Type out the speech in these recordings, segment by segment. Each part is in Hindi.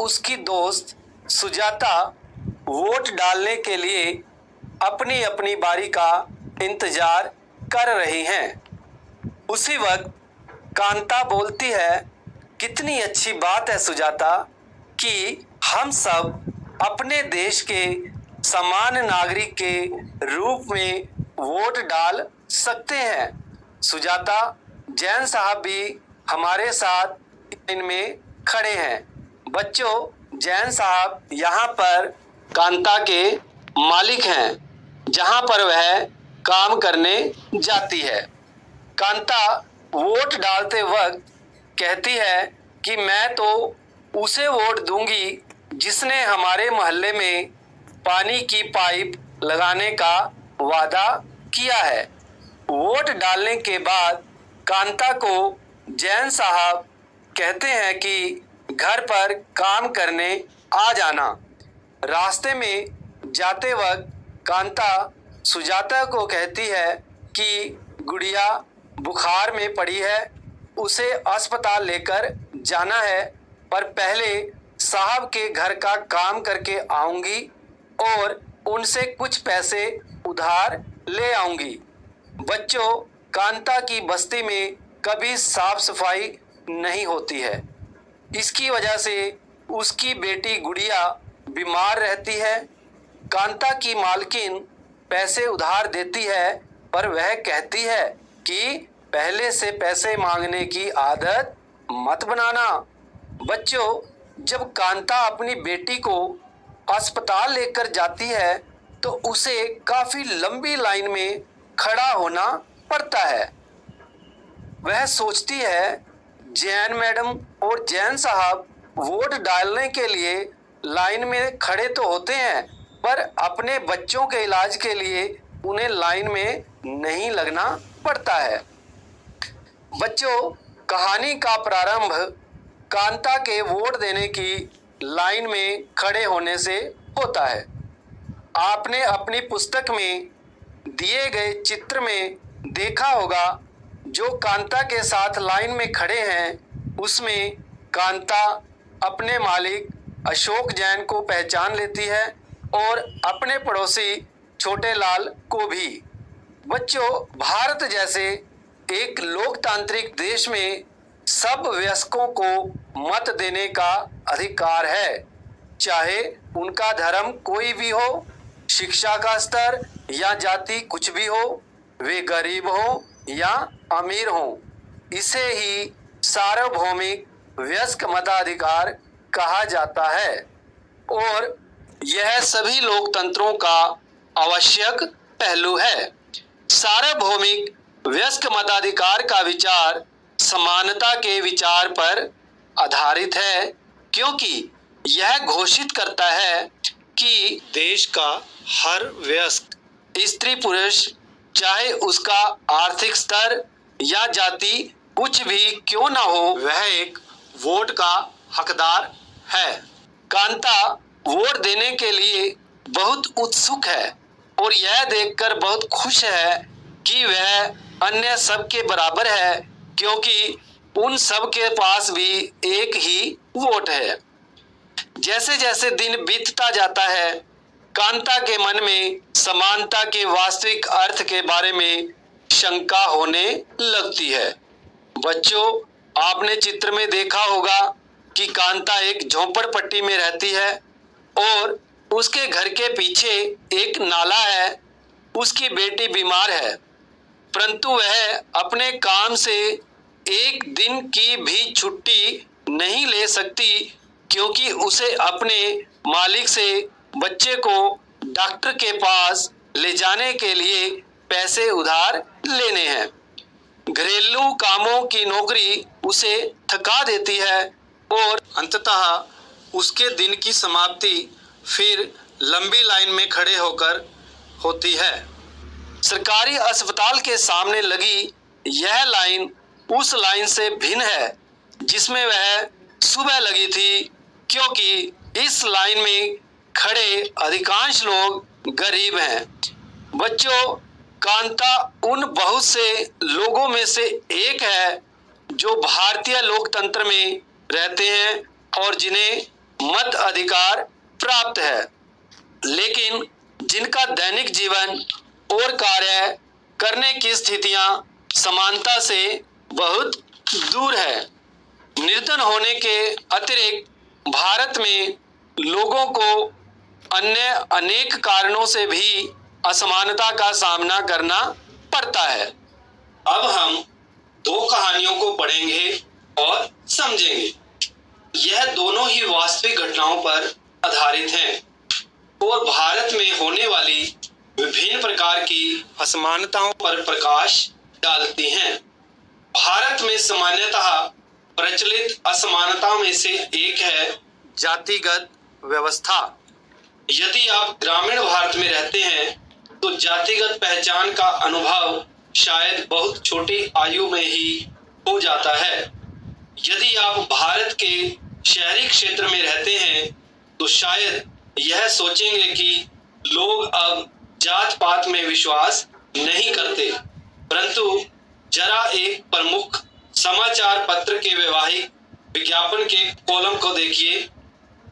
उसकी दोस्त सुजाता वोट डालने के लिए अपनी अपनी बारी का इंतजार कर रही हैं। उसी वक्त कांता बोलती है, कितनी अच्छी बात है सुजाता कि हम सब अपने देश के समान नागरिक के रूप में वोट डाल सकते हैं। सुजाता, जैन साहब भी हमारे साथ इनमें खड़े हैं। बच्चों, जैन साहब यहाँ पर कांता के मालिक हैं, जहाँ पर वह काम करने जाती है। कांता वोट डालते वक्त कहती है कि मैं तो उसे वोट दूंगी जिसने हमारे मोहल्ले में पानी की पाइप लगाने का वादा किया है। वोट डालने के बाद कांता को जैन साहब कहते हैं कि घर पर काम करने आ जाना। रास्ते में जाते वक्त कांता सुजाता को कहती है कि गुड़िया बुखार में पड़ी है, उसे अस्पताल लेकर जाना है, पर पहले साहब के घर का काम करके आऊंगी और उनसे कुछ पैसे उधार ले आऊंगी। बच्चों, कांता की बस्ती में कभी साफ सफाई नहीं होती है। इसकी वजह से उसकी बेटी गुड़िया बीमार रहती है। कांता की मालकिन पैसे उधार देती है, पर वह कहती है कि पहले से पैसे मांगने की आदत मत बनाना। बच्चों, जब कांता अपनी बेटी को अस्पताल लेकर जाती है तो उसे काफी लंबी लाइन में खड़ा होना पड़ता है। वह सोचती है, जैन मैडम और जैन साहब वोट डालने के लिए लाइन में खड़े तो होते हैं, पर अपने बच्चों के इलाज के लिए उन्हें लाइन में नहीं लगना पड़ता है। बच्चों, कहानी का प्रारंभ कांता के वोट देने की लाइन में खड़े होने से होता है। आपने अपनी पुस्तक में दिए गए चित्र में देखा होगा, जो कांता के साथ लाइन में खड़े हैं उसमें कांता अपने मालिक अशोक जैन को पहचान लेती है और अपने पड़ोसी छोटे लाल को भी। बच्चों, भारत जैसे एक लोकतांत्रिक देश में सब वयस्कों को मत देने का अधिकार है, चाहे उनका धर्म कोई भी हो, शिक्षा का स्तर या जाति कुछ भी हो, वे गरीब हो या अमीर हो। इसे ही सार्वभौमिक वयस्क मताधिकार कहा जाता है और यह सभी लोकतंत्रों का आवश्यक पहलू है। सार्वभौमिक वयस्क मताधिकार का विचार समानता के विचार पर आधारित है, क्योंकि यह घोषित करता है कि देश का हर वयस्क स्त्री पुरुष, चाहे उसका आर्थिक स्तर या जाति कुछ भी क्यों ना हो, वह एक वोट का हकदार है। कांता वोट देने के लिए बहुत उत्सुक है और यह देखकर बहुत खुश है कि वह अन्य सब के बराबर है, क्योंकि उन सब के पास भी एक ही वोट है। जैसे जैसे दिन बीतता जाता है, कांता के मन में समानता के वास्तविक अर्थ के बारे में शंका होने लगती है। बच्चों, आपने चित्र में देखा होगा कि कांता एक झोपड़पट्टी में रहती है और उसके घर के पीछे एक नाला है। उसकी बेटी बीमार है, परंतु वह अपने काम से एक दिन की भी छुट्टी नहीं ले सकती, क्योंकि उसे अपने मालिक से बच्चे को डॉक्टर के पास ले जाने के लिए पैसे उधार लेने हैं। घरेलू कामों की नौकरी उसे थका देती है और अंततः उसके दिन की समाप्ति फिर लंबी लाइन में खड़े होकर होती है। सरकारी अस्पताल के सामने लगी यह लाइन उस लाइन से भिन्न है जिसमें वह सुबह लगी थी, क्योंकि इस लाइन में खड़े अधिकांश लोग गरीब हैं। बच्चों, कांता उन बहुत से लोगों में से एक है जो भारतीय लोकतंत्र में रहते हैं और जिन्हें मत अधिकार प्राप्त है, लेकिन जिनका दैनिक जीवन और कार्य करने की स्थितियां समानता से बहुत दूर है। निर्धन होने के अतिरिक्त भारत में लोगों को अन्य अनेक कारणों से भी असमानता का सामना करना पड़ता है। अब हम दो कहानियों को पढ़ेंगे और समझेंगे। यह दोनों ही वास्तविक घटनाओं पर आधारित हैं और भारत में होने वाली विभिन्न प्रकार की असमानताओं पर प्रकाश डालती हैं। भारत में सामान्यतः प्रचलित असमानताओं में से एक है जातिगत व्यवस्था। यदि आप ग्रामीण भारत में रहते हैं तो जातिगत पहचान का अनुभव शायद बहुत छोटी आयु में ही हो जाता है। यदि आप भारत के शहरी क्षेत्र में रहते हैं तो शायद यह सोचेंगे कि लोग अब जात पात में विश्वास नहीं करते, परंतु जरा एक प्रमुख समाचार पत्र के वैवाहिक विज्ञापन के कॉलम को देखिए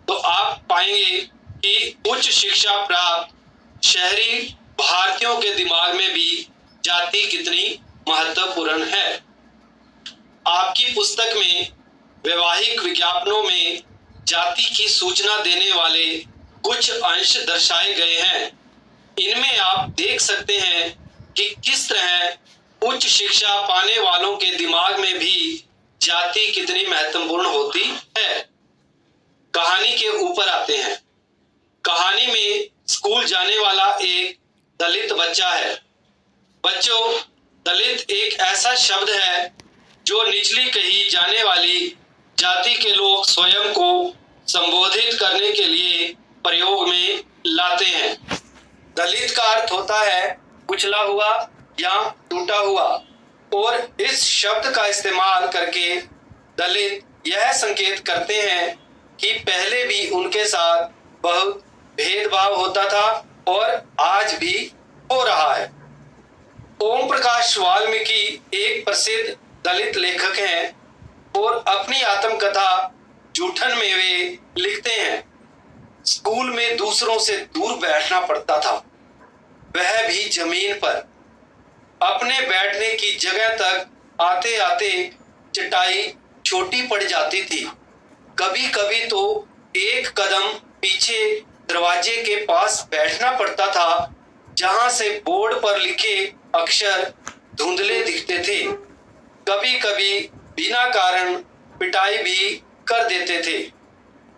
तो आप पाएंगे कि उच्च शिक्षा प्राप्त शहरी भारतीयों के दिमाग में भी जाति कितनी महत्वपूर्ण है। आपकी पुस्तक में वैवाहिक विज्ञापनों में जाति की सूचना देने वाले कुछ अंश दर्शाए गए हैं। इनमें आप देख सकते हैं कि किस तरह उच्च शिक्षा पाने वालों के दिमाग में भी जाति कितनी महत्वपूर्ण होती है। कहानी के ऊपर आते हैं। कहानी में स्कूल जाने वाला एक दलित बच्चा है। बच्चों, दलित एक ऐसा शब्द है जो निचली कही जाने वाली जाति के लोग स्वयं को संबोधित करने के लिए प्रयोग में लाते हैं। दलित का अर्थ होता है कुचला हुआ या टूटा हुआ, और इस शब्द का इस्तेमाल करके दलित यह संकेत करते हैं कि पहले भी उनके साथ बहुत भेदभाव होता था और आज भी हो रहा है। ओम प्रकाश वाल्मीकि एक प्रसिद्ध दलित लेखक हैं और अपनी आत्मकथा जूठन में वे लिखते हैं, स्कूल में दूसरों से दूर बैठना पड़ता था, वह भी जमीन पर। अपने बैठने की जगह तक आते आते चटाई छोटी पड़ जाती थी। कभी कभी तो एक कदम पीछे दरवाजे के पास बैठना पड़ता था, जहां से बोर्ड पर लिखे अक्षर धुंधले दिखते थे। कभी कभी बिना कारण पिटाई भी कर देते थे।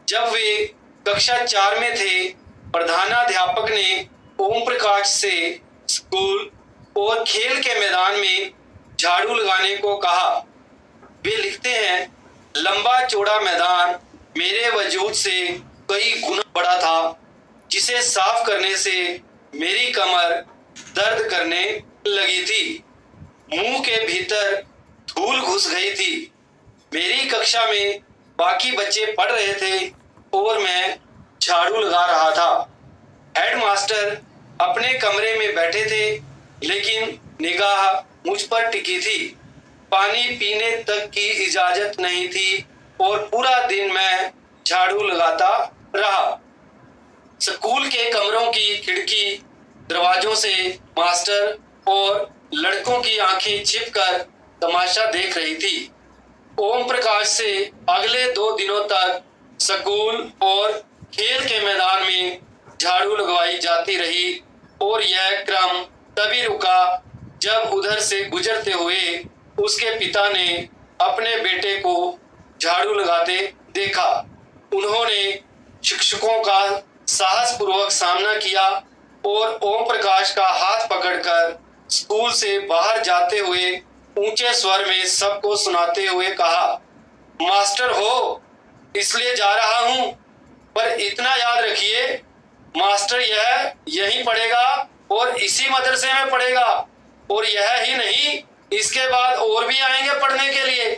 जब वे कक्षा 4 में थे, प्रधानाध्यापक ने ओम प्रकाश से स्कूल और खेल के मैदान में झाड़ू लगाने को कहा। वे लिखते हैं, लंबा चौड़ा मैदान मेरे वजूद से कई गुना बड़ा था, जिसे साफ करने से मेरी कमर दर्द करने लगी थी। मुंह के भीतर धूल घुस गई थी। मेरी कक्षा में बाकी बच्चे पढ़ रहे थे और मैं झाड़ू लगा रहा था। हेडमास्टर अपने कमरे में बैठे थे, लेकिन निगाह मुझ पर टिकी थी। पानी पीने तक की इजाजत नहीं थी और पूरा दिन मैं झाड़ू लगाता रहा। स्कूल के कमरों की खिड़की दरवाजों से मास्टर और लड़कों की आंखें छिपकर तमाशा देख रही थी। ओम प्रकाश से अगले 2 दिनों तक स्कूल और खेल के मैदान में झाड़ू लगवाई जाती रही और यह क्रम तभी रुका जब उधर से गुजरते हुए उसके पिता ने अपने बेटे को झाड़ू लगाते देखा। उन्होंने शिक्षकों का साहसपूर्वक सामना किया और ओम प्रकाश का हाथ पकड़कर स्कूल से बाहर जाते हुए ऊंचे स्वर में सबको सुनाते हुए कहा, मास्टर हो इसलिए जा रहा हूं, पर इतना याद रखिए मास्टर यह यहीं पढ़ेगा और इसी मदरसे में पढ़ेगा, और यह ही नहीं इसके बाद और भी आएंगे पढ़ने के लिए।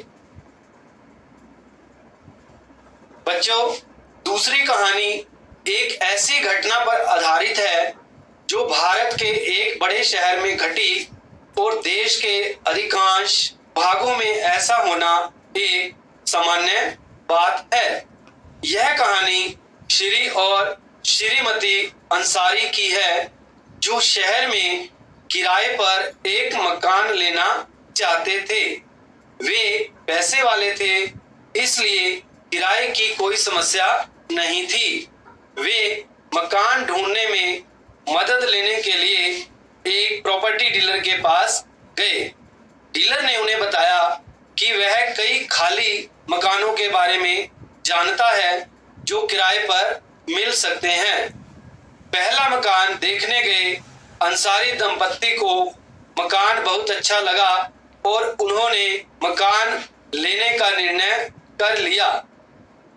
बच्चों, दूसरी कहानी एक ऐसी घटना पर आधारित है जो भारत के एक बड़े शहर में घटी और देश के अधिकांश भागों में ऐसा होना एक सामान्य बात है। यह कहानी श्री और श्रीमती अंसारी की है, जो शहर में किराए पर एक मकान लेना चाहते थे। वे पैसे वाले थे, इसलिए किराए की कोई समस्या नहीं थी। वे मकान ढूंढने में मदद लेने के लिए एक प्रॉपर्टी डीलर के पास गए। डीलर ने उन्हें बताया कि वह कई खाली मकानों के बारे में जानता है जो किराए पर मिल सकते हैं। पहला मकान देखने गए अंसारी दंपत्ति को मकान बहुत अच्छा लगा और उन्होंने मकान लेने का निर्णय कर लिया।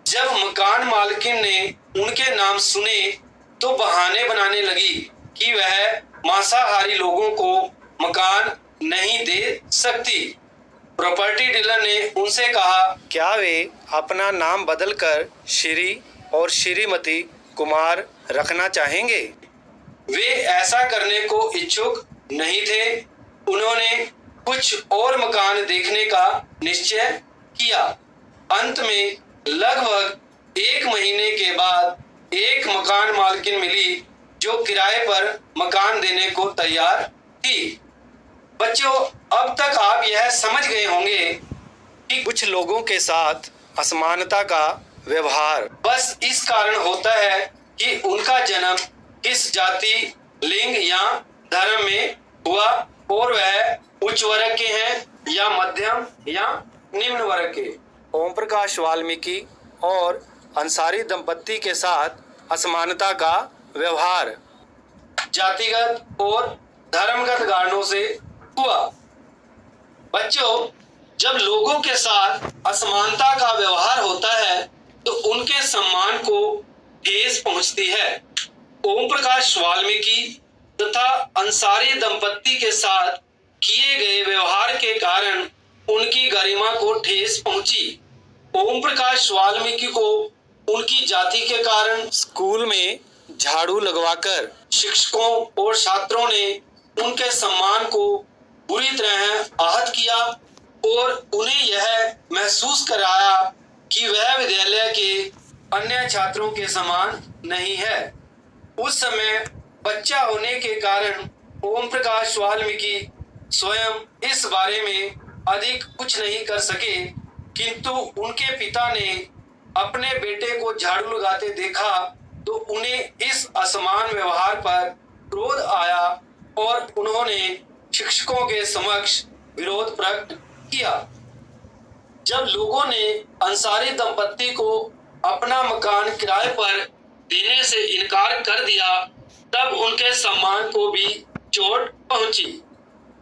जब मकान मालकिन ने उनके नाम सुने तो बहाने बनाने लगी कि वह मांसाहारी लोगों को मकान नहीं दे सकती। प्रॉपर्टी डीलर ने उनसे कहा, क्या वे अपना नाम बदलकर श्री और श्रीमती कुमार रखना चाहेंगे? वे ऐसा करने को इच्छुक नहीं थे। उन्होंने कुछ और मकान देखने का निश्चय किया। अंत में लगभग 1 महीने के बाद एक मकान मालकिन मिली जो किराए पर मकान देने को तैयार थी। बच्चों, अब तक आप यह समझ गए होंगे कि कुछ लोगों के साथ असमानता का व्यवहार बस इस कारण होता है कि उनका जन्म किस जाति, लिंग या धर्म में हुआ और वह उच्च वर्ग के हैं या मध्यम या निम्न वर्ग के। ओम प्रकाश वाल्मीकि और अंसारी दंपत्ति के साथ असमानता का व्यवहार जातिगत और धर्मगत कारणों से हुआ। बच्चों, जब लोगों के साथ असमानता का व्यवहार होता है तो उनके सम्मान को ठेस पहुंचती है। ओम प्रकाश वाल्मीकि तथा अंसारी दंपत्ति के साथ किए गए व्यवहार के कारण उनकी गरिमा को ठेस पहुंची। ओम प्रकाश वाल्मीकि को उनकी जाति के कारण स्कूल में झाड़ू लगवाकर शिक्षकों और छात्रों ने उनके सम्मान को बुरी तरह आहत किया और उन्हें यह महसूस कराया कि वह विद्यालय के अन्य छात्रों के समान नहीं है। उस समय बच्चा होने के कारण ओम प्रकाश वाल्मीकि स्वयं इस बारे में अधिक कुछ नहीं कर सके, किंतु उनके पिता ने अपने बेटे को झाड़ू लगाते देखा तो उन्हें इस असमान व्यवहार पर क्रोध आया और उन्होंने शिक्षकों के समक्ष विरोध प्रकट किया। जब लोगों ने अंसारी दंपत्ति को अपना मकान किराए पर देने से इनकार कर दिया, तब उनके सम्मान को भी चोट पहुंची।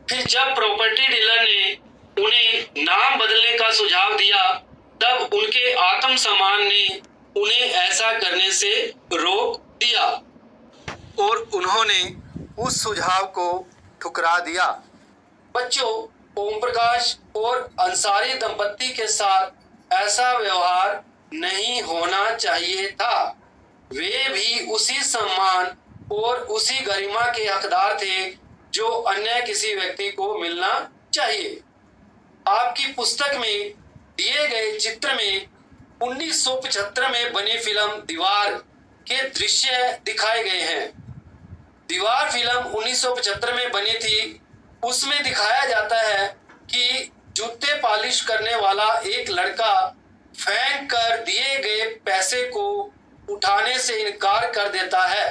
फिर जब प्रॉपर्टी डीलर ने उन्हें नाम बदलने का सुझाव दिया, तब उनके आत्मसम्मान ने उन्हें ऐसा करने से रोक दिया और उन्होंने उस सुझाव को ठुकरा दिया। बच्चों, ओम प्रकाश और अंसारी दंपत्ति के साथ ऐसा व्यवहार नहीं होना चाहिए था। वे भी उसी सम्मान और उसी गरिमा के हकदार थे जो अन्य किसी व्यक्ति को मिलना चाहिए। आपकी पुस्तक में दिए गए चित्र में 1975 में बनी फिल्म दीवार के दृश्य दिखाए गए हैं। दीवार फिल्म 1975 में बनी थी। उसमें दिखाया जाता है कि जूते पॉलिश करने वाला एक लड़का फेंक कर दिए गए पैसे को उठाने से इनकार कर देता है।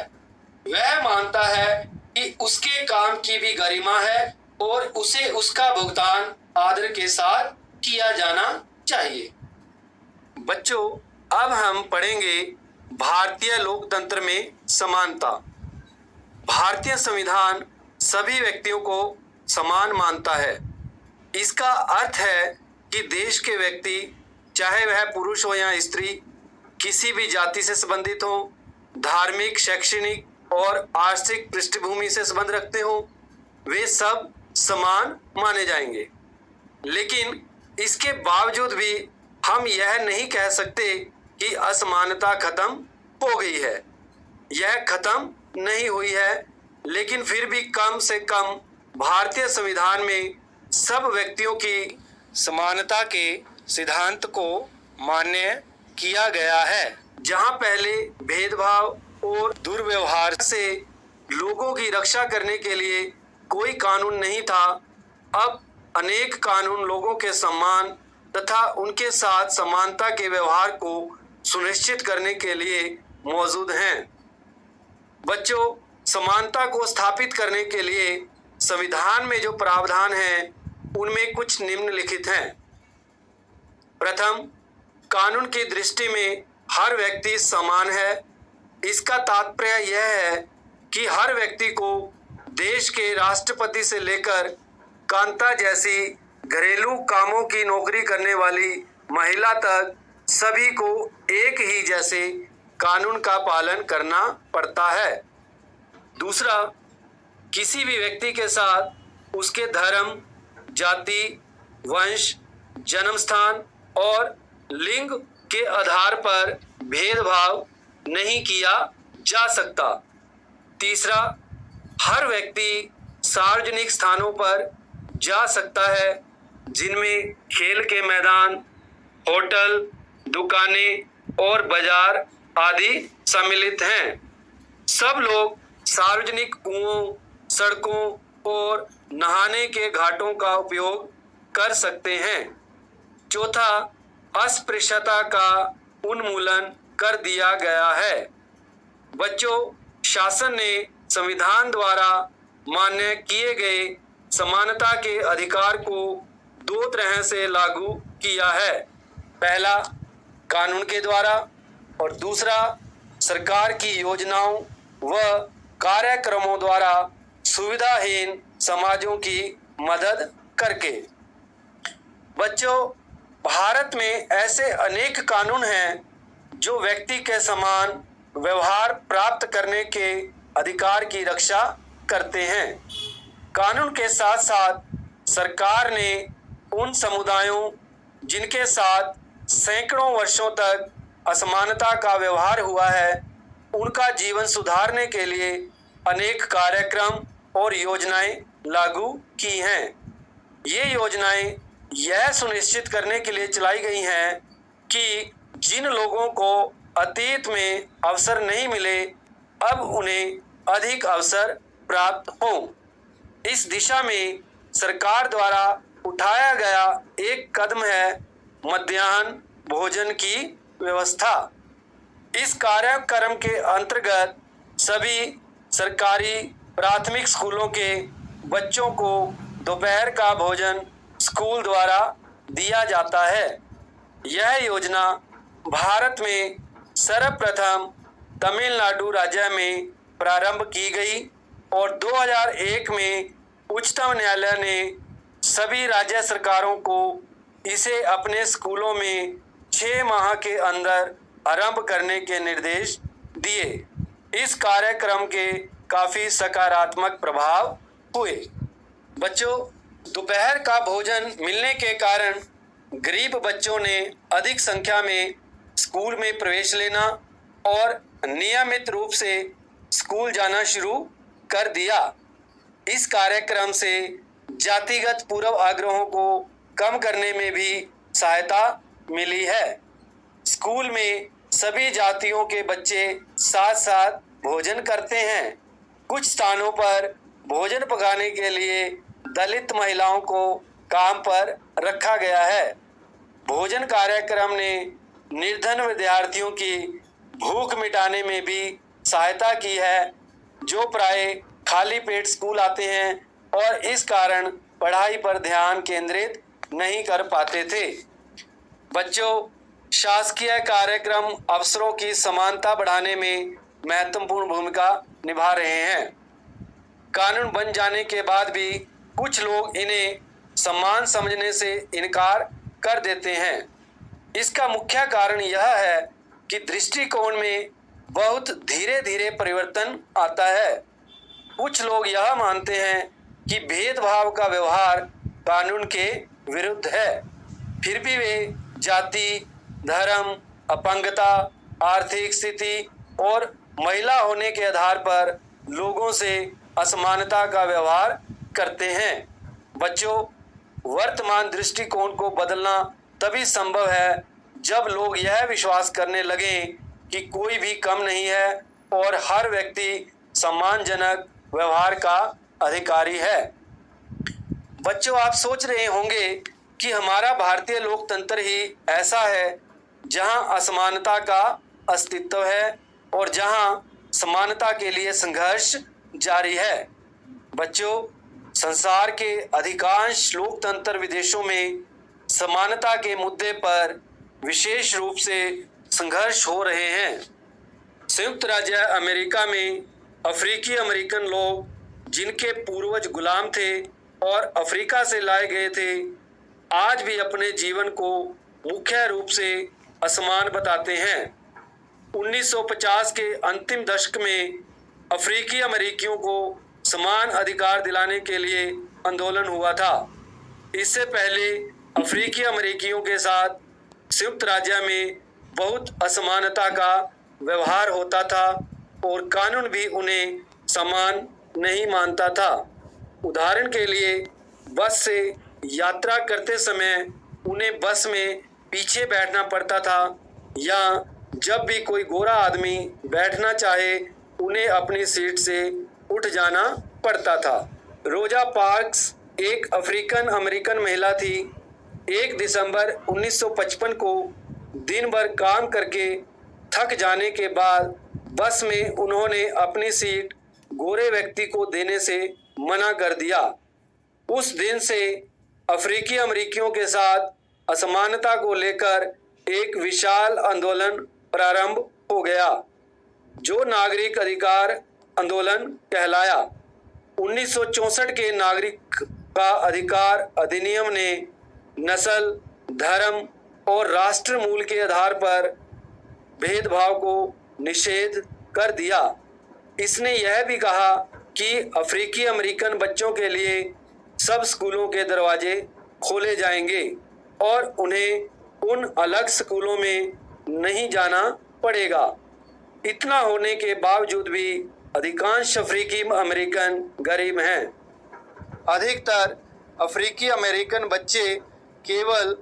वह मानता है कि उसके काम की भी गरिमा है और उसे उसका भुगतान आदर के साथ किया जाना चाहिए। बच्चों, अब हम पढ़ेंगे भारतीय लोकतंत्र में समानता। भारतीय संविधान सभी व्यक्तियों को समान मानता है। इसका अर्थ है कि देश के व्यक्ति, चाहे वह पुरुष हो या स्त्री, किसी भी जाति से संबंधित हो, धार्मिक, शैक्षणिक और आर्थिक पृष्ठभूमि से संबंध रखते हो, वे सब समान माने जाएंगे। लेकिन इसके बावजूद भी हम यह नहीं कह सकते कि असमानता खत्म हो गई है। यह खत्म नहीं हुई है, लेकिन फिर भी कम से कम भारतीय संविधान में सब व्यक्तियों की समानता के सिद्धांत को मान्य किया गया है। जहां पहले भेदभाव और दुर्व्यवहार से लोगों की रक्षा करने के लिए कोई कानून नहीं था, अब अनेक कानून लोगों के सम्मान तथा उनके साथ समानता के व्यवहार को सुनिश्चित करने के लिए मौजूद हैं। बच्चों, समानता को स्थापित करने के लिए संविधान में जो प्रावधान हैं, उनमें कुछ निम्नलिखित हैं। प्रथम, कानून की दृष्टि में हर व्यक्ति समान है। इसका तात्पर्य यह है कि हर व्यक्ति को देश के राष्ट्रपति से लेकर कांता जैसी घरेलू कामों की नौकरी करने वाली महिला तक सभी को एक ही जैसे कानून का पालन करना पड़ता है। दूसरा, किसी भी व्यक्ति के साथ उसके धर्म, जाति, वंश, जन्म स्थान और लिंग के आधार पर भेदभाव नहीं किया जा सकता। तीसरा, हर व्यक्ति सार्वजनिक स्थानों पर जा सकता है जिनमें खेल के मैदान, होटल, दुकानें और बाजार आदि सम्मिलित हैं। सब लोग सार्वजनिक कुओं, सड़कों और नहाने के घाटों का उपयोग कर सकते हैं। चौथा, अस्पृश्यता का उन्मूलन कर दिया गया है। बच्चों, शासन ने संविधान द्वारा मान्य किए गए समानता के अधिकार को दो तरह से लागू किया है। पहला, कानून के द्वारा और दूसरा, सरकार की योजनाओं व कार्यक्रमों द्वारा सुविधाहीन समाजों की मदद करके। बच्चों, भारत में ऐसे अनेक कानून हैं जो व्यक्ति के समान व्यवहार प्राप्त करने के अधिकार की रक्षा करते हैं। कानून के साथ साथ सरकार ने उन समुदायों जिनके साथ सैकड़ों वर्षों तक असमानता का व्यवहार हुआ है, उनका जीवन सुधारने के लिए अनेक कार्यक्रम और योजनाएं लागू की हैं। ये योजनाएं यह सुनिश्चित करने के लिए चलाई गई हैं कि जिन लोगों को अतीत में अवसर नहीं मिले, अब उन्हें अधिक अवसर प्राप्त हों। इस दिशा में सरकार द्वारा उठाया गया एक कदम है मध्याह्न भोजन की व्यवस्था। इस कार्यक्रम के अंतर्गत सभी सरकारी प्राथमिक स्कूलों के बच्चों को दोपहर का भोजन स्कूल द्वारा दिया जाता है। यह योजना भारत में सर्वप्रथम तमिलनाडु राज्य में प्रारंभ की गई और 2001 में उच्चतम न्यायालय ने सभी राज्य सरकारों को इसे अपने स्कूलों में 6 माह के अंदर आरंभ करने के निर्देश दिए। इस कार्यक्रम के काफ़ी सकारात्मक प्रभाव हुए। बच्चों, दोपहर का भोजन मिलने के कारण गरीब बच्चों ने अधिक संख्या में स्कूल में प्रवेश लेना और नियमित रूप से स्कूल जाना शुरू कर दिया। इस कार्यक्रम से जातिगत पूर्व आग्रहों को कम करने में भी सहायता मिली है। स्कूल में सभी जातियों के बच्चे साथ साथ भोजन करते हैं। कुछ स्थानों पर भोजन पकाने के लिए दलित महिलाओं को काम पर रखा गया है। भोजन कार्यक्रम ने निर्धन विद्यार्थियों की भूख मिटाने में भी सहायता की है, जो प्राय खाली पेट स्कूल आते हैं और इस कारण पढ़ाई पर ध्यान केंद्रित नहीं कर पाते थे। बच्चों, शासकीय कार्यक्रम अवसरों की समानता बढ़ाने में महत्वपूर्ण भूमिका निभा रहे हैं। कानून बन जाने के बाद भी कुछ लोग इन्हें समान समझने से इनकार कर देते हैं। इसका मुख्य कारण यह है कि दृष्टिकोण में बहुत धीरे धीरे परिवर्तन आता है। कुछ लोग यह मानते हैं कि भेदभाव का व्यवहार कानून के विरुद्ध है, फिर भी वे जाति, धर्म, अपंगता, आर्थिक स्थिति और महिला होने के आधार पर लोगों से असमानता का व्यवहार करते हैं। बच्चों, वर्तमान दृष्टिकोण को बदलना तभी संभव है जब लोग यह विश्वास करने लगें कि कोई भी कम नहीं है और हर व्यक्ति सम्मानजनक व्यवहार का अधिकारी है। बच्चों, आप सोच रहे होंगे कि हमारा भारतीय लोकतंत्र ही ऐसा है जहां असमानता का अस्तित्व है और जहां समानता के लिए संघर्ष जारी है। बच्चों, संसार के अधिकांश लोकतंत्र विदेशों में समानता के मुद्दे पर विशेष रूप से संघर्ष हो रहे हैं। संयुक्त राज्य अमेरिका में अफ्रीकी अमेरिकन लोग जिनके पूर्वज गुलाम थे और अफ्रीका से लाए गए थे, आज भी अपने जीवन को मुख्य रूप से असमान बताते हैं। 1950 के अंतिम दशक में अफ्रीकी अमेरिकियों को समान अधिकार दिलाने के लिए आंदोलन हुआ था। इससे पहले अफ्रीकी अमेरिकियों के साथ संयुक्त राज्य में बहुत असमानता का व्यवहार होता था और कानून भी उन्हें समान नहीं मानता था। उदाहरण के लिए, बस से यात्रा करते समय उन्हें बस में पीछे बैठना पड़ता था या जब भी कोई गोरा आदमी बैठना चाहे उन्हें अपनी सीट से उठ जाना पड़ता था। रोजा पार्क्स एक अफ्रीकन अमेरिकन महिला थी। 1 दिसंबर 1955 को दिन भर काम करके थक जाने के बाद बस में उन्होंने अपनी सीट गोरे व्यक्ति को देने से मना कर दिया। उस दिन से अफ्रीकी अमेरिकियों के साथ असमानता को लेकर एक विशाल आंदोलन प्रारंभ हो गया, जो नागरिक अधिकार आंदोलन कहलाया। 1964 के नागरिक का अधिकार अधिनियम ने नस्ल, धर्म और राष्ट्र मूल के आधार पर भेदभाव को निषेध कर दिया। इसने यह भी कहा कि अफ्रीकी अमेरिकन बच्चों के लिए सब स्कूलों के दरवाजे खोले जाएंगे और उन्हें उन अलग स्कूलों में नहीं जाना पड़ेगा। इतना होने के बावजूद भी अधिकांश अफ्रीकी अमेरिकन गरीब हैं। अधिकतर अफ्रीकी अमेरिकन बच्चे केवल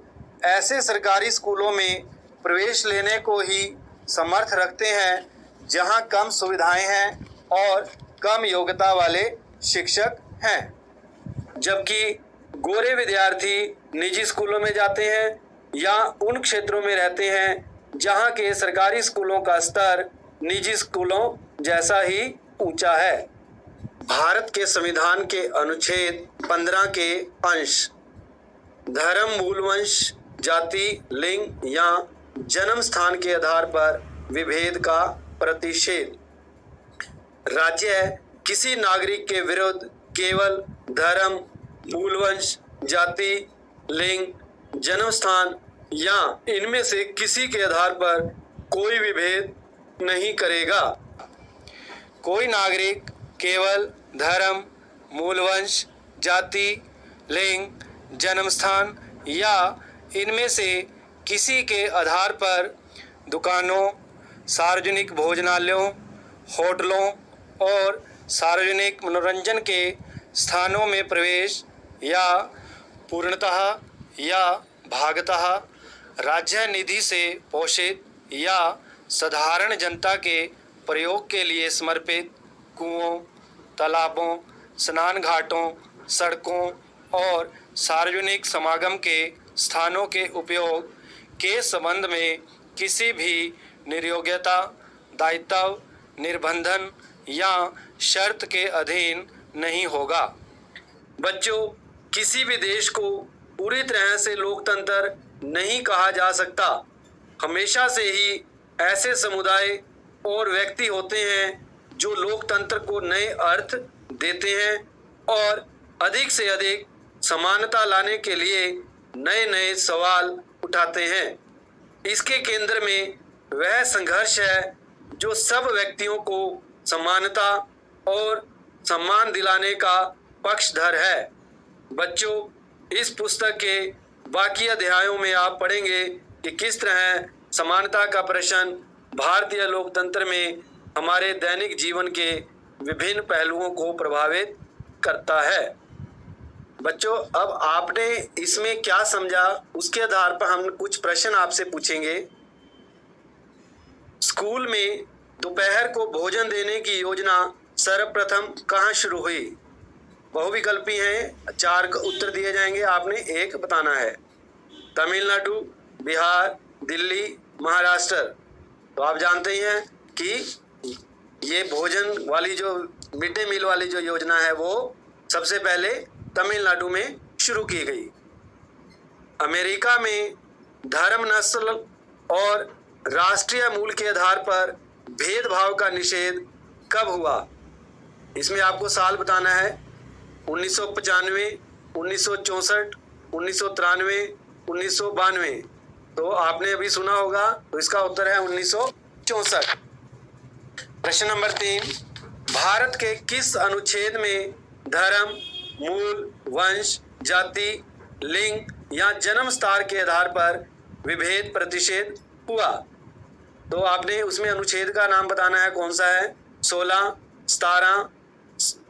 ऐसे सरकारी स्कूलों में प्रवेश लेने को ही समर्थ रखते हैं जहां कम सुविधाएं हैं और कम योग्यता वाले शिक्षक हैं, जबकि गोरे विद्यार्थी निजी स्कूलों में जाते हैं या उन क्षेत्रों में रहते हैं जहां के सरकारी स्कूलों का स्तर निजी स्कूलों जैसा ही ऊंचा है। भारत के संविधान के अनुच्छेद 15 के अंश धर्म, मूलवंश, जाति, लिंग या जन्म स्थान के आधार पर विभेद का प्रतिषेध। राज्य किसी नागरिक के विरुद्ध केवल धर्म, मूलवंश, जाति, लिंग, जन्म स्थान या इनमें से किसी के आधार पर कोई विभेद नहीं करेगा। कोई नागरिक केवल धर्म, मूलवंश, जाति, लिंग, जन्म स्थान या इनमें से किसी के आधार पर दुकानों, सार्वजनिक भोजनालयों, होटलों और सार्वजनिक मनोरंजन के स्थानों में प्रवेश या पूर्णतः या भागतः राज्य निधि से पोषित या साधारण जनता के प्रयोग के लिए समर्पित कुओं, तालाबों, स्नान घाटों, सड़कों और सार्वजनिक समागम के स्थानों के उपयोग के संबंध में किसी भी निर्योग्यता, दायित्व, निर्बंधन या शर्त के अधीन नहीं होगा। बच्चों, किसी भी देश को पूरी तरह से लोकतंत्र नहीं कहा जा सकता। हमेशा से ही ऐसे समुदाय और व्यक्ति होते हैं जो लोकतंत्र को नए अर्थ देते हैं और अधिक से अधिक समानता लाने के लिए नए नए सवाल उठाते हैं। इसके केंद्र में वह संघर्ष है जो सब व्यक्तियों को समानता और सम्मान दिलाने का पक्षधर है। बच्चों, इस पुस्तक के बाकी अध्यायों में आप पढ़ेंगे कि किस तरह समानता का प्रश्न भारतीय लोकतंत्र में हमारे दैनिक जीवन के विभिन्न पहलुओं को प्रभावित करता है। बच्चों, अब आपने इसमें क्या समझा, उसके आधार पर हम कुछ प्रश्न आपसे पूछेंगे। स्कूल में दोपहर को भोजन देने की योजना सर्वप्रथम कहाँ शुरू हुई? बहुविकल्पी हैं, 4 उत्तर दिए जाएंगे, आपने एक बताना है। तमिलनाडु, बिहार, दिल्ली, महाराष्ट्र। तो आप जानते ही हैं कि ये भोजन वाली जो मिड डे मील वाली जो योजना है वो सबसे पहले तमिलनाडु में शुरू की गई। अमेरिका में धर्म, नस्ल और राष्ट्रीय मूल के आधार पर भेदभाव का निषेध कब हुआ? इसमें आपको साल बताना है। 1995, 1964, 1993, 1992। तो आपने अभी सुना होगा, तो इसका उत्तर है 1964। प्रश्न नंबर 3, भारत के किस अनुच्छेद में धर्म, मूल, वंश, जाति, लिंग या जन्म स्थान के आधार पर विभेद प्रतिषेध हुआ? तो आपने उसमें अनुच्छेद का नाम बताना है, कौन सा है? 16, 17,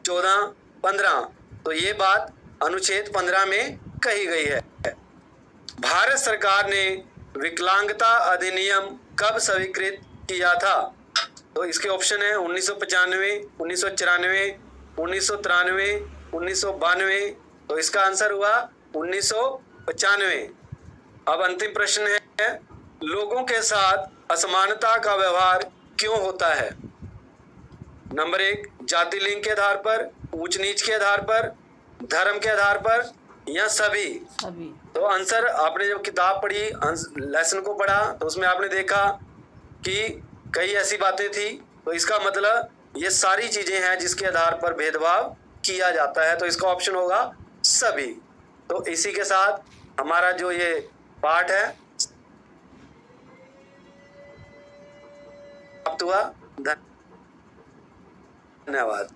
14, 15। तो ये बात अनुच्छेद 15 में कही गई है। भारत सरकार ने विकलांगता अधिनियम कब स्वीकृत किया था? तो इसके ऑप्शन है 1995, 1994, 1993, 1992। तो इसका आंसर हुआ 1995। अब अंतिम प्रश्न है, लोगों के साथ असमानता का व्यवहार क्यों होता है? नंबर 1, जाति लिंग के आधार पर, ऊंच नीच के आधार पर, धर्म के आधार पर या सभी? तो आंसर, आपने जब किताब पढ़ी, लेसन को पढ़ा, तो उसमें आपने देखा कि कई ऐसी बातें थी। तो इसका मतलब ये सारी चीजें हैं जिसके आधार पर भेदभाव किया जाता है। तो इसका ऑप्शन होगा सभी। तो इसी के साथ हमारा जो ये पाठ है समाप्त हुआ। धन्यवाद।